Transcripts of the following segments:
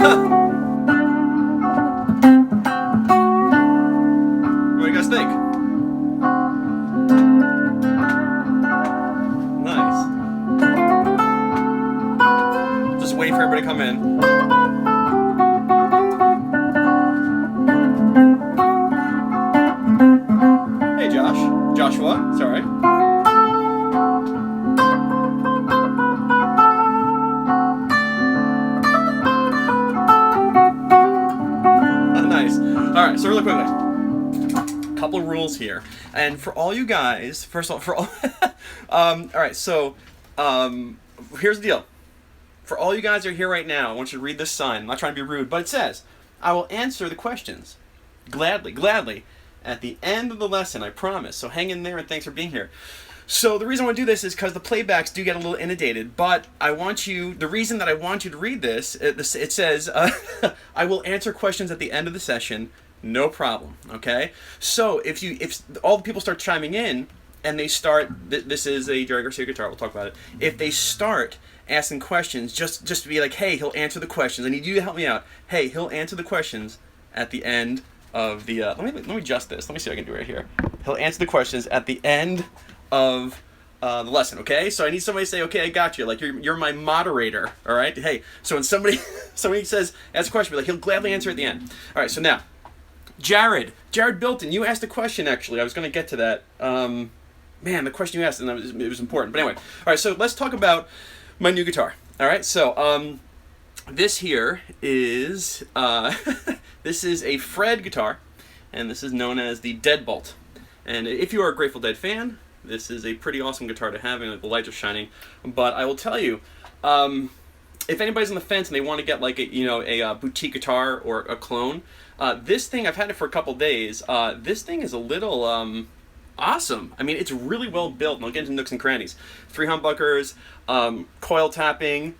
What do you guys think? Nice. Just waiting for everybody to come in. Hey Joshua, it's alright. Nice. Alright, so really quickly. Couple rules here. And for all you guys, first of all, for all alright, so here's the deal. For all you guys who are here right now, I want you to read this sign. I'm not trying to be rude, but it says, I will answer the questions. Gladly. At the end of the lesson, I promise. So hang in there and thanks for being here. So the reason I want to do this is because the playbacks do get a little inundated, but the reason that I want you to read this, it says, I will answer questions at the end of the session, no problem, okay? So if all the people start chiming in, and they start, this is a Jerry Garcia guitar, we'll talk about it, if they start asking questions, just to be like, hey, he'll answer the questions, I need you to help me out, hey, he'll answer the questions at the end of the, let me adjust this, let me see what I can do right here. He'll answer the questions at the end of the lesson, okay? So I need somebody to say, okay, I got you, like you're my moderator, all right? Hey, so when somebody says, ask a question, be like, he'll gladly answer at the end. All right, so now, Jared Bilton, you asked a question, actually, I was going to get to that. Man, the question you asked, and it was important, but anyway. All right, so let's talk about my new guitar, all right? So, this here is, this is a Fred guitar, and this is known as the Deadbolt. And if you are a Grateful Dead fan, this is a pretty awesome guitar to have, and the lights are shining. But I will tell you, if anybody's on the fence and they want to get like a boutique guitar or a clone, this thing, I've had it for a couple days. This thing is a little awesome. I mean, it's really well built, and I'll get into nooks and crannies. 3 humbuckers, coil tapping.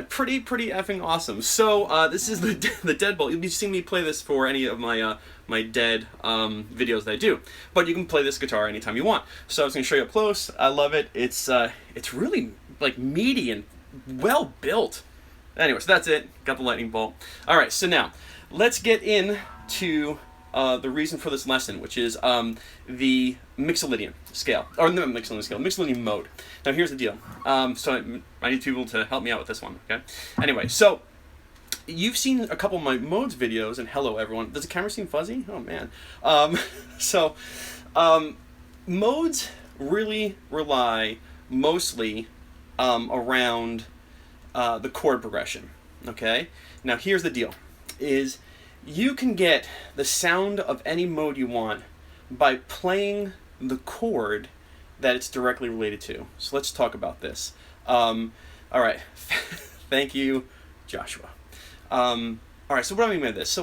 Pretty effing awesome. So this is the Deadbolt. You'll be seeing me play this for any of my my Dead videos that I do. But you can play this guitar anytime you want. So I was going to show you up close. I love it. It's really like meaty and well built. Anyway, so that's it. Got the lightning bolt. All right. So now let's get into the reason for this lesson, which is the Mixolydian scale, or no, Mixolydian mode. Now here's the deal. So I need people to help me out with this one, okay? Anyway, so you've seen a couple of my modes videos, and hello everyone. Does the camera seem fuzzy? Oh man. Modes really rely mostly around the chord progression, okay? Now here's the deal, is you can get the sound of any mode you want by playing the chord that it's directly related to. So let's talk about this. All right, thank you, Joshua. All right, so what do I mean by this?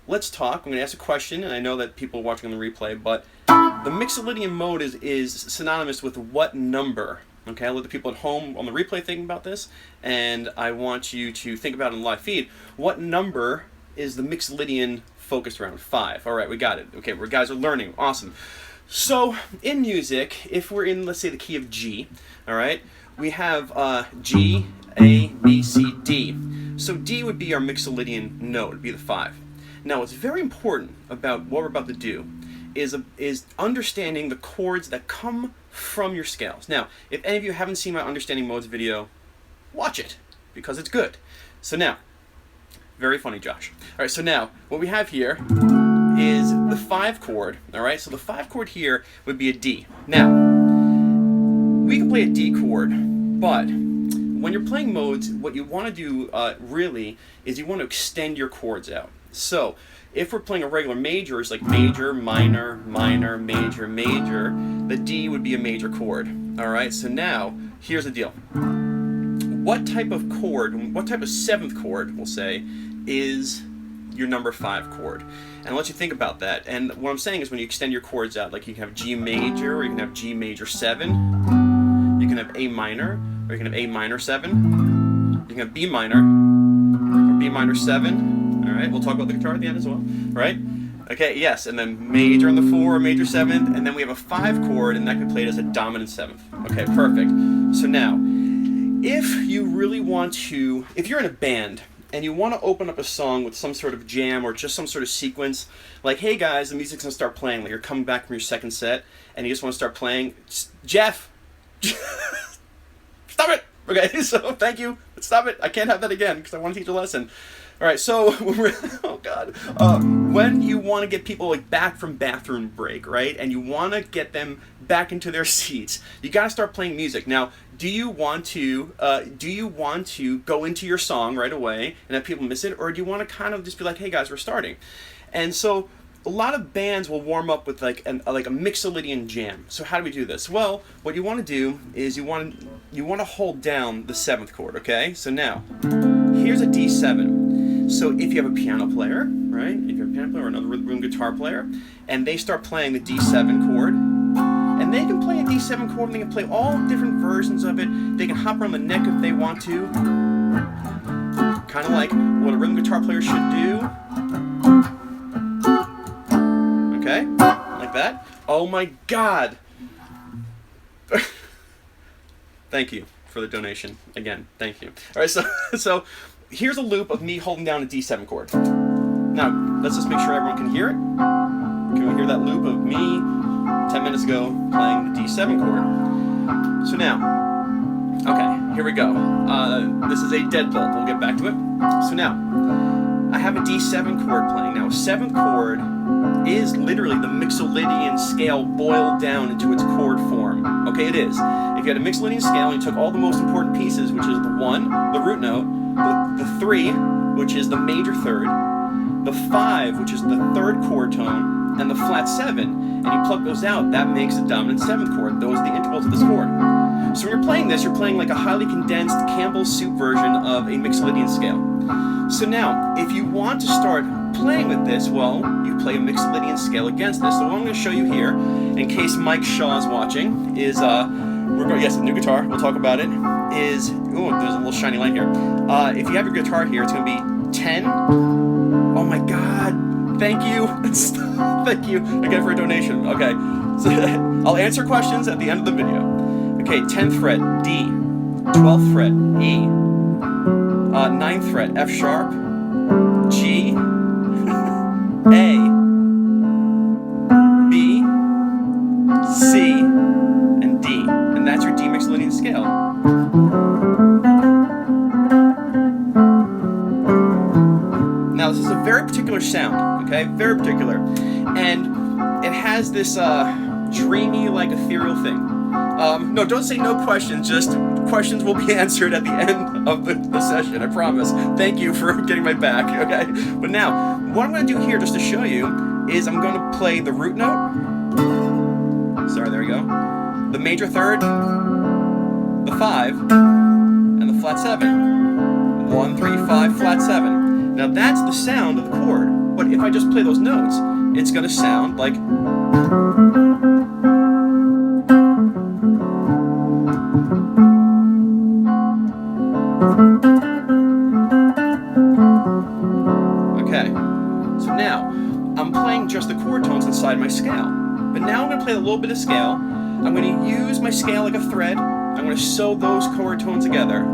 Let's talk. I'm going to ask a question, and I know that people are watching on the replay, but the Mixolydian mode is synonymous with what number? Okay, I'll let the people at home on the replay think about this, and I want you to think about it in the live feed. What number is the Mixolydian focused around? 5. All right, we got it. Okay, we guys are learning. Awesome. So in music, if we're in, let's say, the key of G, all right, we have G, A, B, C, D. So D would be our Mixolydian note, it'd be the 5. Now, what's very important about what we're about to do is understanding the chords that come from your scales. Now, if any of you haven't seen my Understanding Modes video, watch it, because it's good. So now, very funny, Josh. All right, so now, what we have here is the 5 chord, all right? So the 5 chord here would be a D. Now, we can play a D chord, but when you're playing modes, what you want to do really is you want to extend your chords out. So if we're playing a regular major, it's like major, minor, minor, major, major, the D would be a major chord, all right? So now, here's the deal. What type of chord, what type of 7th chord, we'll say, is your number 5 chord? And I'll let you think about that. And what I'm saying is when you extend your chords out, like you can have G major, or you can have G major 7, you can have A minor, or you can have A minor 7, you can have B minor, or B minor 7, all right? We'll talk about the guitar at the end as well, right? Okay, yes, and then major on the 4, or major 7th, and then we have a 5 chord, and that can be played as a dominant 7th. Okay, perfect. So now, if you really want to, if you're in a band, and you want to open up a song with some sort of jam or just some sort of sequence, like, hey guys, the music's gonna start playing, like you're coming back from your second set, and you just want to start playing. Jeff, stop it. Okay, so thank you. Stop it. I can't have that again because I want to teach a lesson. All right, so oh god, when you want to get people like back from bathroom break, right, and you want to get them back into their seats, you got to start playing music. Now, do you want to go into your song right away and have people miss it, or do you want to kind of just be like, hey guys, we're starting? And so a lot of bands will warm up with like a Mixolydian jam. So how do we do this? Well, what you want to do is you want to hold down the 7th chord. Okay, so now here's a D7. So if you have a piano player, right? If you have a piano player or another rhythm guitar player, and they start playing the D7 chord, and they can play a D7 chord, and they can play all different versions of it. They can hop around the neck if they want to, kind of like what a rhythm guitar player should do. Okay, like that. Oh my God! Thank you for the donation again. Thank you. All right, so here's a loop of me holding down a D7 chord. Now let's just make sure everyone can hear it. Can we hear that loop of me 10 minutes ago playing the D7 chord? So now, okay, here we go. This is a dead bolt. We'll get back to it. So now, I have a D7 chord playing. Now, 7th chord is literally the Mixolydian scale boiled down into its chord form. Okay, it is. If you had a Mixolydian scale and you took all the most important pieces, which is the 1, the root note, the 3, which is the major third, the 5, which is the 3rd chord tone, and the flat 7, and you pluck those out, that makes the dominant 7th chord. Those are the intervals of this chord. So when you're playing this, you're playing like a highly condensed Campbell's soup version of a Mixolydian scale. So now, if you want to start playing with this, well, you play a Mixolydian scale against this. So what I'm going to show you here, in case Mike Shaw is watching, is yes, a new guitar, we'll talk about it, is, ooh, there's a little shiny light here. If you have your guitar here, it's going to be 10. Oh my God, thank you. Thank you again for a donation. Okay, so I'll answer questions at the end of the video. Okay, 10th fret, D, 12th fret, E, 9th fret, F sharp, G, A, B, C, and D. And that's your D Mixolydian scale. Now, this is a very particular sound, okay? Very particular. And it has this dreamy, like, ethereal thing. No, don't say no questions, just questions will be answered at the end of the session, I promise. Thank you for getting my back, okay? But now, what I'm going to do here, just to show you, is I'm going to play the root note. Sorry, there we go. The major third, the 5, and the flat 7. 1, 3, 5, flat 7. Now that's the sound of the chord, but if I just play those notes, it's going to sound like... Okay, so now, I'm playing just the chord tones inside my scale, but now I'm going to play a little bit of scale. I'm going to use my scale like a thread. I'm going to sew those chord tones together.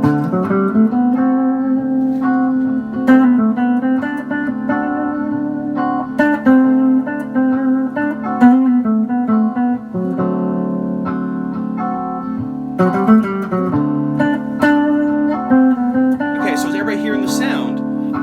Okay, so is everybody hearing the sound?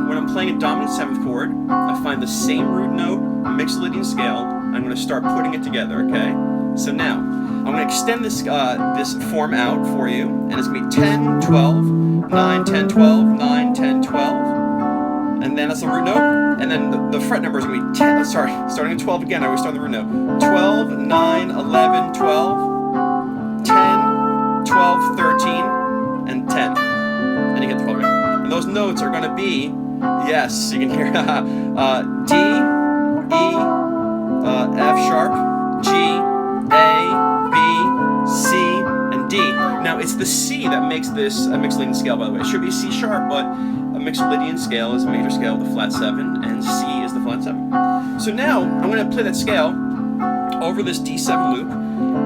When I'm playing a dominant 7th chord, I find the same root note, Mixolydian scale. I'm going to start putting it together, okay? So now, I'm going to extend this this form out for you, and it's going to be 10, 12, 9, 10, 12, 9, 10, 12, and then that's the root note, and then the fret number is going to be 10, starting at 12 again, I always start on the root note, 12, 9, 11, 12, 10, 12, 13, and 10, and you get the 12 right. And those notes are going to be, yes, you can hear, D, E, F sharp, G, A, B, C, and D. Now, it's the C that makes this a Mixolydian scale, by the way. It should be C sharp, but a Mixolydian scale is a major scale with a flat 7, and C is the flat 7. So now, I'm going to play that scale over this D7 loop,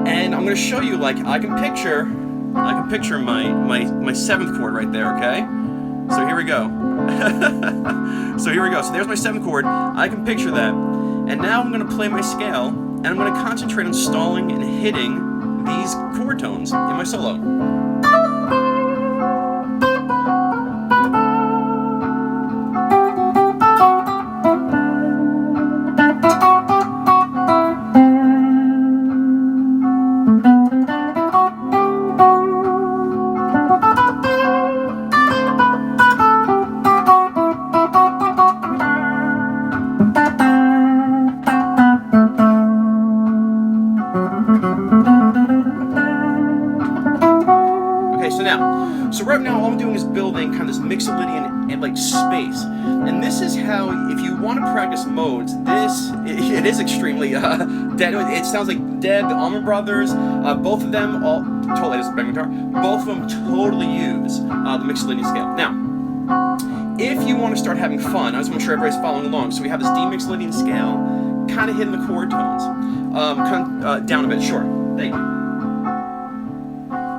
and I'm going to show you, like, I can picture my 7th chord right there, okay? So here we go. So here we go. So there's my 7th chord. I can picture that. And now I'm going to play my scale, and I'm going to concentrate on stalling and hitting these chord tones in my solo. So right now, all I'm doing is building kind of this Mixolydian and like space, and this is how, if you want to practice modes, it is extremely dead. It sounds like Dead, the Allman Brothers, both of them totally just bang guitar. Both of them totally use the Mixolydian scale. Now, if you want to start having fun, I just want to make sure everybody's following along. So we have this D Mixolydian scale, kind of hitting the chord tones, down a bit. Sure, thank you.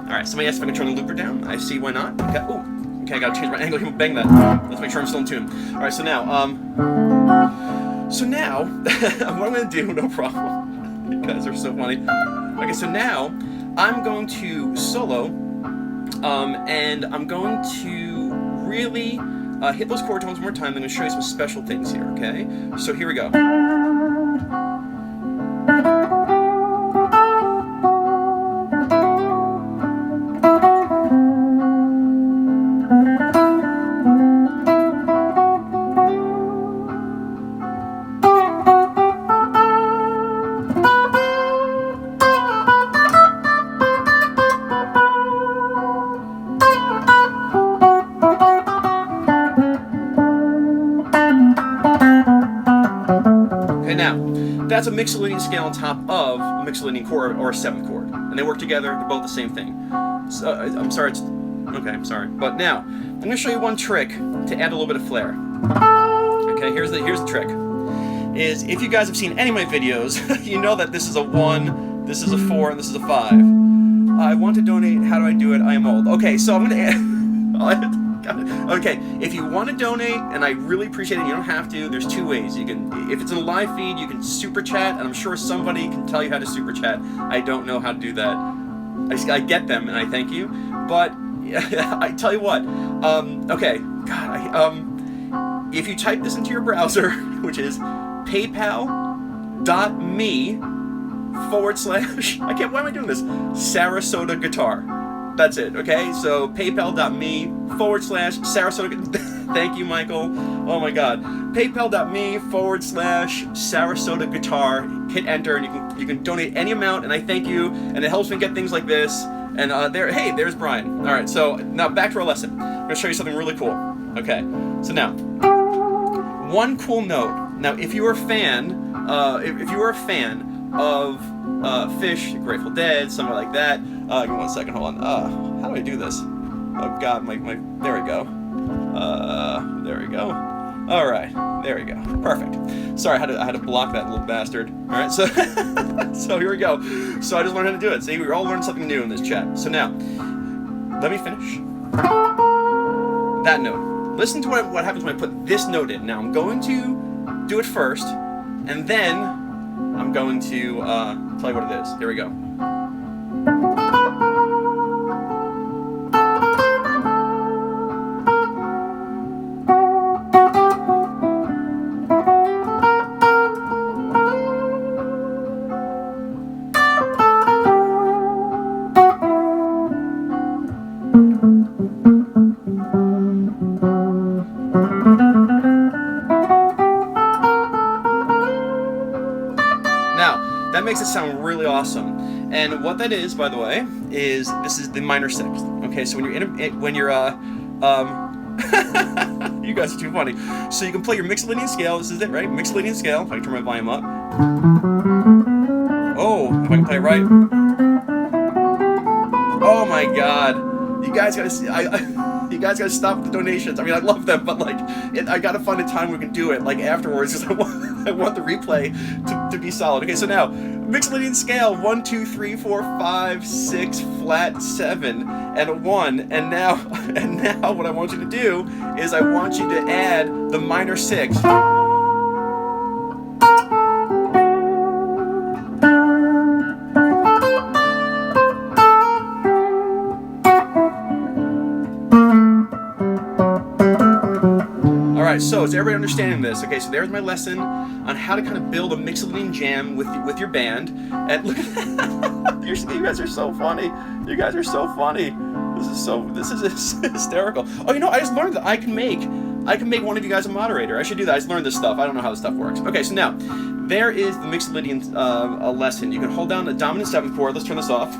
Alright, somebody asked if I can turn the looper down. I see, why not? Okay, ooh, okay, I gotta change my angle. Bang that. Let's make sure I'm still in tune. Alright, so now, what I'm gonna do, no problem. You guys are so funny. Okay, so now, I'm going to solo, and I'm going to really hit those chord tones one more time. I'm gonna show you some special things here, okay? So here we go. That's a Mixolydian scale on top of a Mixolydian chord or a 7th chord, and they work together. They're both the same thing. So I'm sorry. I'm sorry. But now I'm going to show you one trick to add a little bit of flair. Okay, here's the trick. Is if you guys have seen any of my videos, you know that this is a 1, this is a 4, and this is a 5. I want to donate. How do I do it? I am old. Okay, so I'm going to add. Okay, if you want to donate, and I really appreciate it, you don't have to. There's 2 ways. You can, if it's in a live feed, you can super chat, and I'm sure somebody can tell you how to super chat. I don't know how to do that. I get them, and I thank you. But I tell you what. Okay, God. If you type this into your browser, which is paypal.me/. I can't. Why am I doing this? Sarasota Guitar. That's it, okay? So paypal.me/Sarasota. Thank you, Michael. Oh my God. paypal.me/Sarasota Guitar. Hit enter, and you can donate any amount, and I thank you, and it helps me get things like this. And hey, there's Brian. All right, so now back to our lesson. I'm gonna show you something really cool. Okay, so now one cool note. Now, if you are a fan, if you are a fan of Fish, Grateful Dead, somewhere like that. Give me 1 second, hold on. How do I do this? Oh God, there we go. There we go. All right, there we go. Perfect. Sorry, I had to block that little bastard. All right, so so here we go. So I just learned how to do it. See, we're all learning something new in this chat. So now, let me finish that note. Listen to what happens when I put this note in. Now I'm going to do it first, and then I'm going to tell you what it is. Here we go. That makes it sound really awesome, and what that is, by the way, is this is the minor 6th. Okay, so when you're you guys are too funny. So you can play your Mixolydian scale. This is it, right? Mixolydian scale. If I can turn my volume up. Oh, if I can play it right. Oh my God, you guys gotta see. You guys gotta stop the donations. I mean, I love them, but like, I gotta find a time we can do it, like afterwards, because I want the replay to to be solid. Okay, so now Mixolydian scale 1, 2, 3, 4, 5, 6, flat 7, and a 1. And now what I want you to do is I want you to add the minor 6. Alright, so is everybody understanding this? Okay, so there's my lesson on how to kind of build a Mixolydian jam with your band. And look at that. You guys are so funny. You guys are so funny. This is hysterical. Oh, you know, I just learned that I can make one of you guys a moderator. I should do that. I just learned this stuff. I don't know how this stuff works. Okay, so now there is the Mixolydian lesson. You can hold down the dominant 7th chord. Let's turn this off.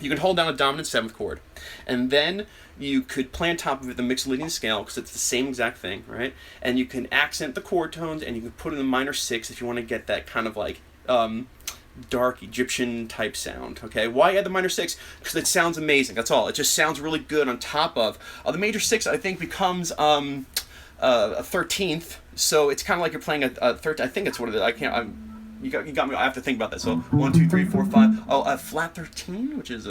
You can hold down a dominant 7th chord, and then you could play on top of it the Mixolydian scale, because it's the same exact thing, right? And you can accent the chord tones, and you can put in the minor 6 if you want to get that kind of like dark Egyptian type sound. Okay, why add the minor 6? Because it sounds amazing. That's all. It just sounds really good on top of the major 6. I think becomes a 13th, so it's kind of like you're playing a 13th. I think it's what it is. I can't. You got me. I have to think about that. So 1, 2, 3, 4, 5. Oh, a flat 13, which is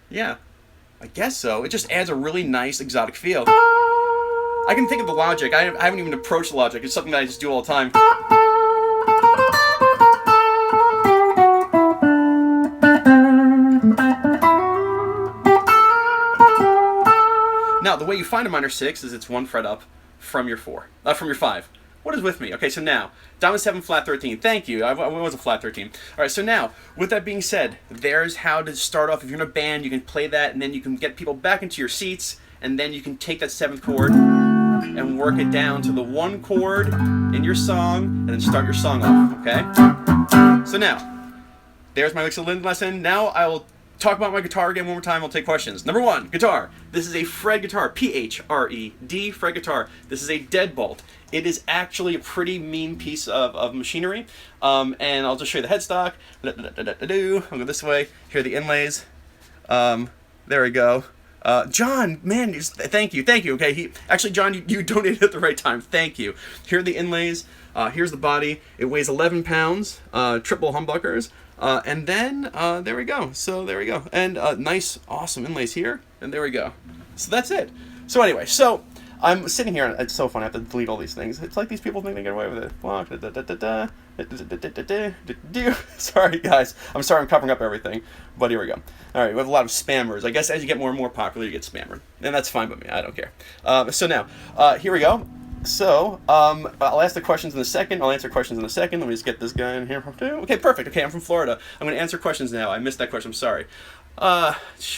yeah, I guess so. It just adds a really nice exotic feel. I can think of the logic. I haven't even approached the logic. It's something that I just do all the time. Now, the way you find a minor 6 is it's 1 fret up from your 4, from your 5. What is with me? Okay, so now, dominant 7, flat 13. Thank you. I was a flat 13. All right, so now, with that being said, there's how to start off. If you're in a band, you can play that, and then you can get people back into your seats, and then you can take that 7th chord and work it down to the 1 chord in your song, and then start your song off, okay? So now, there's my Mixolydian lesson. Now I will talk about my guitar again one more time. I'll take questions. Number 1, guitar. This is a Fred guitar, P-H-R-E-D, Fred guitar. This is a deadbolt. It is actually a pretty mean piece of machinery, and I'll just show you the headstock. I'll go this way. Here are the inlays. There we go. John, man, thank you. Okay, actually, John, you donated at the right time. Thank you. Here are the inlays. Here's the body. It weighs 11 pounds. Triple humbuckers. And then there we go. So there we go. And nice, awesome inlays here. And there we go. So that's it. So anyway, so I'm sitting here, and it's so fun. I have to delete all these things. It's like these people think they get away with it. Sorry, guys. I'm sorry I'm covering up everything. But here we go. All right, we have a lot of spammers. I guess as you get more and more popular, you get spammered. And that's fine by me. I don't care. So now, here we go. So, I'll ask the questions in a second. I'll answer questions in a second. Let me just get this guy in here. Okay, perfect. Okay, I'm from Florida. I'm going to answer questions now. I missed that question. I'm sorry.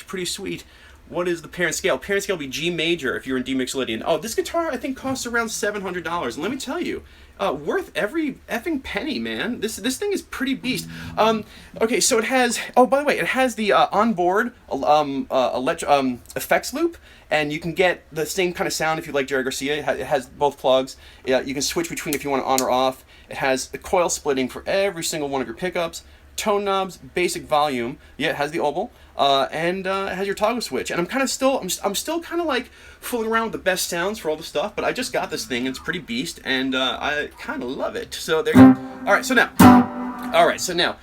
Pretty sweet. What is the parent scale? Parent scale would be G major if you're in D Mixolydian. Oh, this guitar I think costs around $700. And let me tell you, worth every effing penny, man. This thing is pretty beast. Okay, so it has. Oh, by the way, it has the onboard effects loop, and you can get the same kind of sound if you like Jerry Garcia. It has both plugs. You can switch between if you want it on or off. It has the coil splitting for every single one of your pickups. Tone knobs, basic volume. Yeah, it has the oval, and it has your toggle switch. And I'm still kind of like fooling around with the best sounds for all the stuff. But I just got this thing, and it's pretty beast, and I kind of love it. So there you go. All right, so now,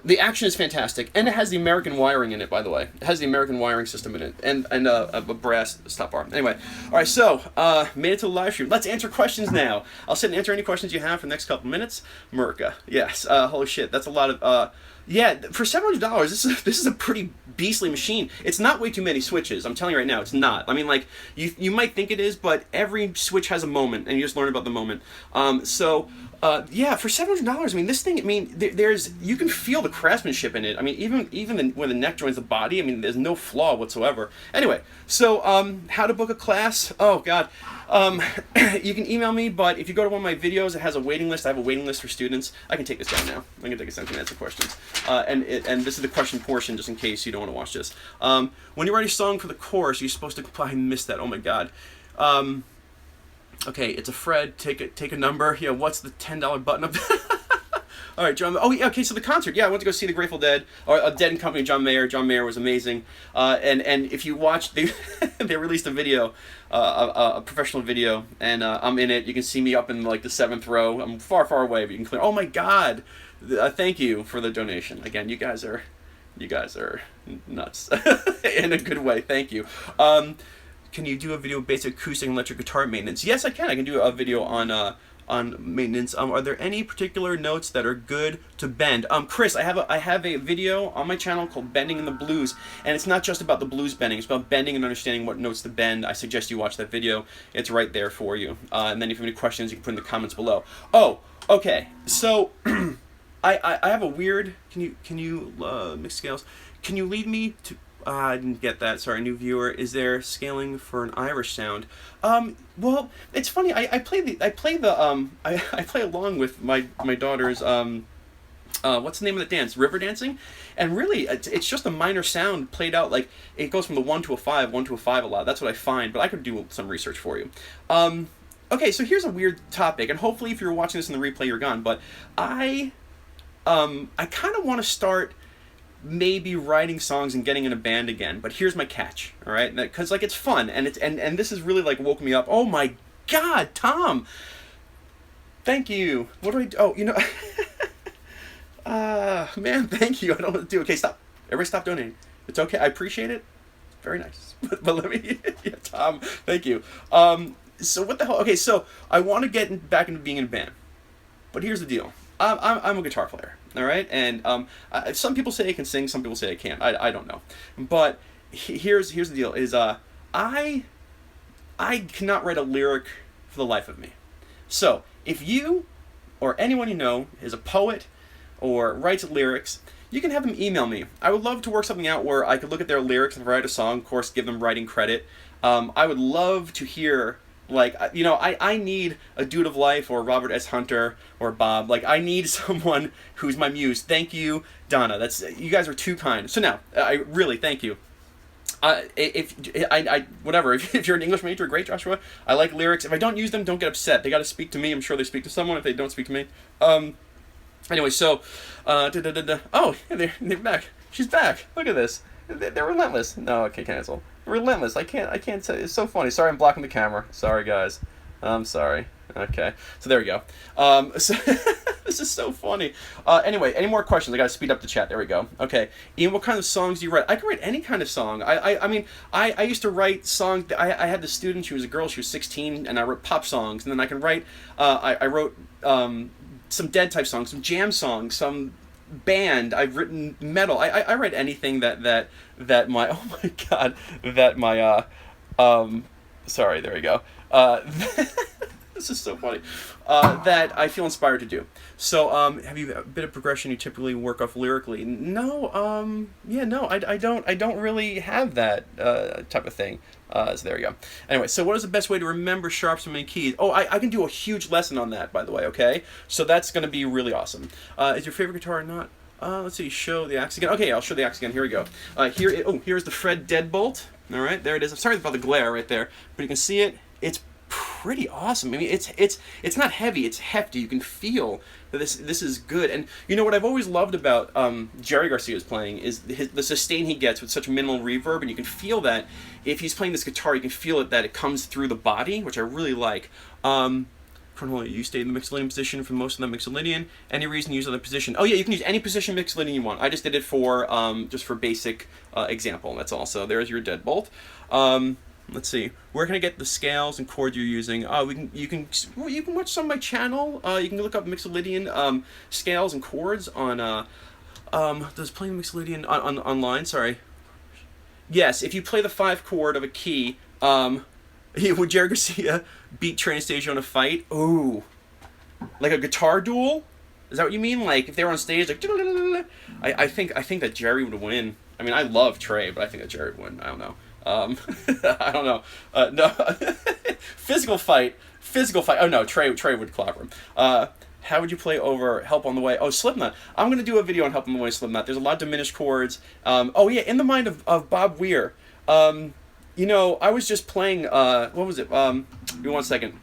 the action is fantastic, and it has the American wiring in it. By the way, it has the American wiring system in it, and a brass stop bar. Anyway, all right, so made it to the live stream. Let's answer questions now. I'll sit and answer any questions you have for the next couple minutes. Merca, yes. Holy shit, that's a lot of. Yeah, for $700, this is a pretty beastly machine. It's not way too many switches. I'm telling you right now, it's not. I mean, like you might think it is, but every switch has a moment, and you just learn about the moment. Yeah, for $700, I mean, this thing. I mean, you can feel the craftsmanship in it. I mean, even when the neck joins the body, I mean, there's no flaw whatsoever. Anyway, so how to book a class? Oh God, you can email me, but if you go to one of my videos, it has a waiting list. I have a waiting list for students. I can take this down now. I'm gonna take a second to answer questions. And this is the question portion, just in case you don't want to watch this. When you write a song for the chorus, you're supposed to. I missed that. Oh my God. Okay, it's a Fred. Take a number. Yeah, what's the $10 button up? All right, John. Oh, yeah. Okay, so the concert. Yeah, I went to go see the Grateful Dead, or Dead and Company. John Mayer. John Mayer was amazing. And if you watch, they released a video, a professional video, and I'm in it. You can see me up in like the 7th row. I'm far, far away, but you can clear. Oh my God! Thank you for the donation. Again, you guys are nuts in a good way. Thank you. Can you do a video basic acoustic and electric guitar maintenance? Yes, I can. I can do a video on maintenance. Are there any particular notes that are good to bend? Chris, I have a video on my channel called Bending in the Blues, and it's not just about the blues bending. It's about bending and understanding what notes to bend. I suggest you watch that video. It's right there for you. And then if you have any questions, you can put in the comments below. Oh, okay. So I have a weird. Can you mix scales? Can you lead me to? I didn't get that. Sorry, new viewer. Is there scaling for an Irish sound? Well, it's funny. I play along with my daughter's what's the name of the dance? River dancing, and really, it's just a minor sound played out like it goes from the 1 to a 5, 1 to a 5 a lot. That's what I find. But I could do some research for you. Okay, so here's a weird topic, and hopefully, if you're watching this in the replay, you're gone. But I kind of want to start maybe writing songs and getting in a band again, but here's my catch, all right? Because like it's fun, and and this has really like woke me up. Oh my God, Tom! Thank you. What do I do? Oh, you know, man, thank you. I don't know what to do. Okay, stop. Everybody, stop donating. It's okay. I appreciate it. Very nice. But let me, yeah, Tom. Thank you. So what the hell? Okay, so I want to get back into being in a band, but here's the deal. I'm a guitar player, all right? And some people say I can sing, some people say I can't. I don't know. But here's the deal, is I cannot write a lyric for the life of me. So if you or anyone you know is a poet or writes lyrics, you can have them email me. I would love to work something out where I could look at their lyrics and write a song, of course, give them writing credit. I would love to hear, like, you know, I need a Dude of Life or Robert S. Hunter or Bob. Like, I need someone who's my muse. Thank you, Donna. You guys are too kind. So now, I really thank you. Whatever. If you're an English major, great, Joshua. I like lyrics. If I don't use them, don't get upset. They got to speak to me. I'm sure they speak to someone if they don't speak to me. Anyway, so, oh, they're back. She's back. Look at this. They're relentless. No, okay, cancel. Relentless. I can't say. It's so funny. Sorry, I'm blocking the camera. Sorry, guys. I'm sorry. Okay, so there we go. So this is so funny. Anyway, any more questions? I gotta speed up the chat. There we go. Okay, Ian, what kind of songs do you write? I can write any kind of song. I mean, I used to write songs. I had this student. She was a girl. She was 16, and I wrote pop songs. And then I can write. I wrote some Dead type songs, some jam songs, some band. I've written metal. I write anything that my, oh my God, that my sorry, there we go. This is so funny. That I feel inspired to do. So, have you a bit of progression you typically work off lyrically? No, yeah, no, I don't really have that type of thing. So there you go. Anyway, so what is the best way to remember sharps and keys? Oh, I can do a huge lesson on that, by the way, okay? So that's going to be really awesome. Is your favorite guitar or not? Let's see, show the axe again. Okay, I'll show the axe again. Here we go. Here's the Fred Deadbolt. All right, there it is. I'm sorry about the glare right there, but you can see it. It's pretty awesome. I mean, it's not heavy. It's hefty. You can feel that this is good. And you know what I've always loved about Jerry Garcia's playing is the sustain he gets with such minimal reverb, and you can feel that if he's playing this guitar, you can feel it that it comes through the body, which I really like. You stayed in the Mixolydian position for most of the Mixolydian. Any reason to use other position? Oh yeah, you can use any position Mixolydian you want. I just did it for just for basic example. That's all. So there's your deadbolt. Let's see. Where can I get the scales and chords you're using? You can watch some of my channel. You can look up Mixolydian scales and chords on does playing Mixolydian on online. Sorry. Yes, if you play the 5 chord of a key, would Jerry Garcia beat Trey Anastasio in a fight? Ooh, like a guitar duel? Is that what you mean? Like if they were on stage, like I think that Jerry would win. I mean, I love Trey, but I think that Jerry would win. I don't know. I don't know. No, physical fight. Oh no, Trey would clobber him. How would you play over Help on the Way? Oh, Slipknot. I'm gonna do a video on Help on the Way, Slipknot. There's a lot of diminished chords. Oh yeah, In the Mind of Bob Weir. You know, I was just playing. What was it? Give me 1 second.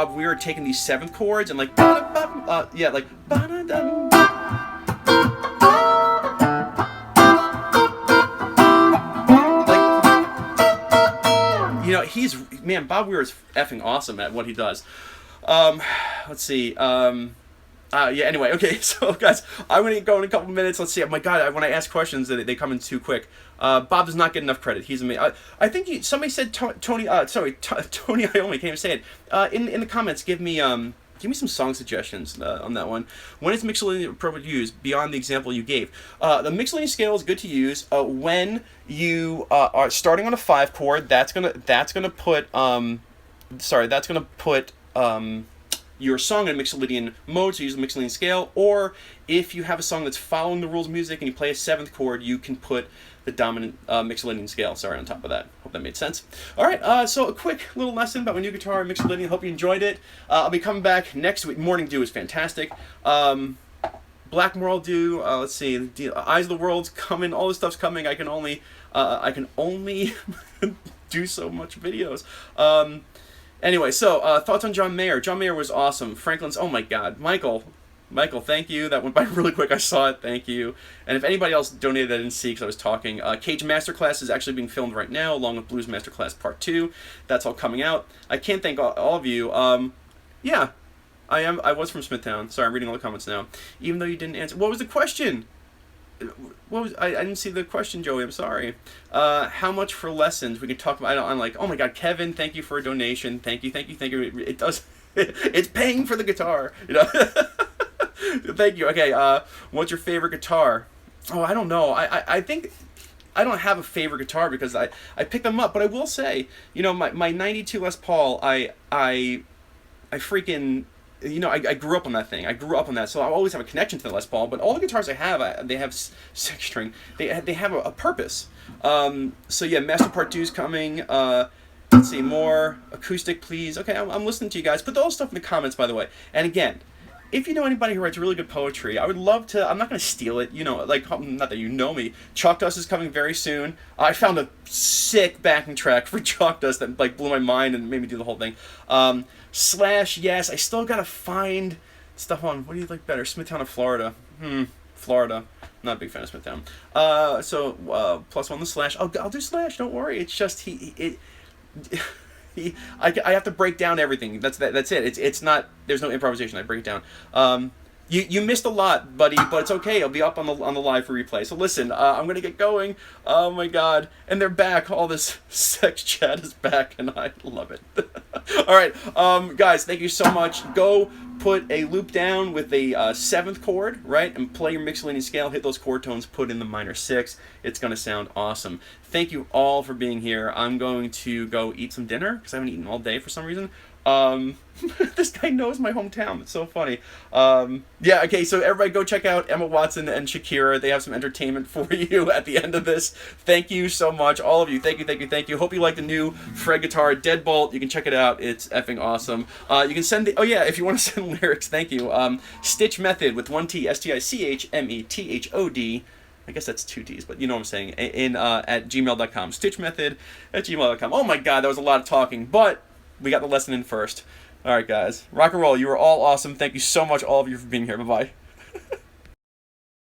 Bob Weir taking these seventh chords and like, yeah, like, you know, man, Bob Weir is effing awesome at what he does. Let's see. Yeah, anyway, okay, so guys, I'm going to go in a couple minutes. Let's see. Oh my God, when I ask questions, they come in too quick. Bob does not get enough credit. He's amazing. I think somebody said Tony Iommi, can't even say it. In the comments, give me some song suggestions on that one. When is Mixolydian appropriate to use beyond the example you gave? The Mixolydian scale is good to use when you are starting on a 5 chord. That's gonna put your song in Mixolydian mode, so use the Mixolydian scale. Or if you have a song that's following the rules of music and you play a 7th chord, you can put the dominant Mixolydian scale, on top of that. Hope that made sense. All right, so a quick little lesson about my new guitar, Mixolydian. Hope you enjoyed it. I'll be coming back next week. Morning Dew is fantastic. Black Moral Dew, let's see, Eyes of the World's coming. All this stuff's coming. I can only do so much videos. Anyway, so thoughts on John Mayer. John Mayer was awesome. Franklin's, oh my God. Michael, thank you. That went by really quick. I saw it. Thank you. And if anybody else donated, I didn't see because I was talking. Cage Masterclass is actually being filmed right now, along with Blues Masterclass Part 2. That's all coming out. I can't thank all of you. Yeah, I was from Smithtown. Sorry, I'm reading all the comments now. Even though you didn't answer. What was the question? I didn't see the question, Joey. I'm sorry. How much for lessons? We can talk about. I'm like, oh my God, Kevin. Thank you for a donation. Thank you. It does. It's paying for the guitar. You know. Thank you. Okay. What's your favorite guitar? Oh, I don't know. I think I don't have a favorite guitar because I pick them up. But I will say, you know, my 92 Les Paul. I freaking. You know, I grew up on that thing. I grew up on that, so I always have a connection to the Les Paul. But all the guitars I have, they have 6 string. They have a purpose. So yeah, Master Part 2 is coming. Let's see, more acoustic, please. Okay, I'm listening to you guys. Put all the stuff in the comments, by the way. And again, if you know anybody who writes really good poetry, I would love to. I'm not going to steal it. You know, like, not that you know me. Chalk Dust is coming very soon. I found a sick backing track for Chalk Dust that like blew my mind and made me do the whole thing. Slash, yes, I still gotta find stuff on, what do you like better, Smithtown or Florida? Florida. I'm not a big fan of Smithtown. So, +1 the Slash. I'll do Slash, don't worry. It's just, I have to break down everything. That's it. It's not, there's no improvisation. I break it down. You missed a lot, buddy, but it's okay. It'll be up on the live for replay. So listen, I'm gonna get going. Oh my God, and they're back. All this sex chat is back, and I love it. All right, guys, thank you so much. Go put a loop down with a 7th chord, right, and play your Mixolydian scale. Hit those chord tones. Put in the minor 6. It's gonna sound awesome. Thank you all for being here. I'm going to go eat some dinner because I haven't eaten all day for some reason. This guy knows my hometown. It's so funny. Yeah, okay, so everybody go check out Emma Watson and Shakira. They have some entertainment for you at the end of this. Thank you so much, all of you. Thank you. Hope you like the new Fred guitar, Deadbolt. You can check it out. It's effing awesome. You can send oh yeah, if you want to send lyrics, thank you. Stitch Method with 1 T, STICHMETHOD. I guess that's 2 T's, but you know what I'm saying. At gmail.com. Stitchmethod@gmail.com. Oh my God, that was a lot of talking, but we got the lesson in first. All right, guys. Rock and roll. You were all awesome. Thank you so much, all of you, for being here. Bye-bye.